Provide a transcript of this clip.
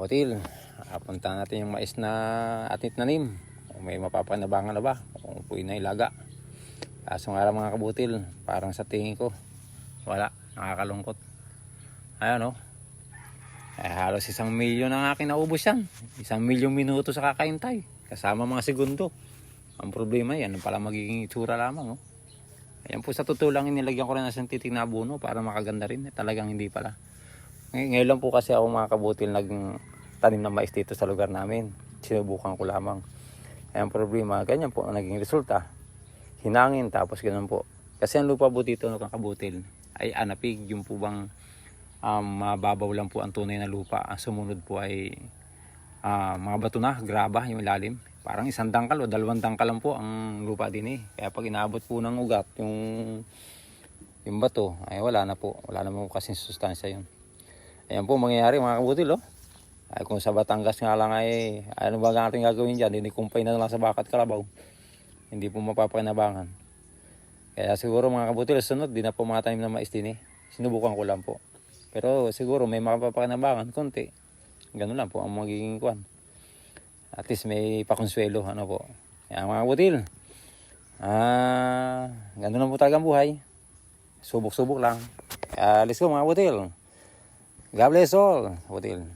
Kabutil, punta natin yung mais na ating tanim. Kung may mapapanabangan na ba, kung po na ilaga. Kaso nga lang mga kabutil, parang sa tingin ko, wala, nakakalungkot. Ayan o. Halos 1 milyon ang aking naubos yan. 1 milyong minuto sa kakaintay. Kasama mga segundo. Ang problema yan, pala magiging itsura lamang. Ayan po, sa totoo lang, inilagyan ko rin ng sintetik na abono para makaganda rin. Talagang hindi pala. Ngayon lang po kasi ako mga kabutil nagtanim ng mais dito sa lugar namin. Sinubukan ko lamang. Ayan problema, ganyan po ang naging resulta. Hinangin tapos ganun po. Kasi ang lupa po dito mga kabutil ay anapig. Yung po bang mababaw lang po ang tunay na lupa. Ang sumunod po ay mga bato na, graba yung ilalim. Parang 1 dangkal o 2 dangkal lang po ang lupa din eh. Kaya pag inaabot po ng ugat yung bato ay wala na po. Wala naman po kasing sustansya yun. Ayan po mangyayari mga kabutil Ay kung sa Batangas nga lang ay ano ba natin gagawin dyan? Hindi kumpay na lang sa bakat kalabaw. Hindi po mapapakinabangan. Kaya siguro mga kabutil sunod di na po mga tanim na mais din eh. Sinubukan ko lang po. Pero siguro may mapapakinabangan konti. Ganun lang po ang magiging kuwan. At least may pakonsuelo ano po. Kaya mga kabutil. Ganun lang po talagang buhay. Subok-subok lang. Let's go mga kabutil. God bless all, kabutil.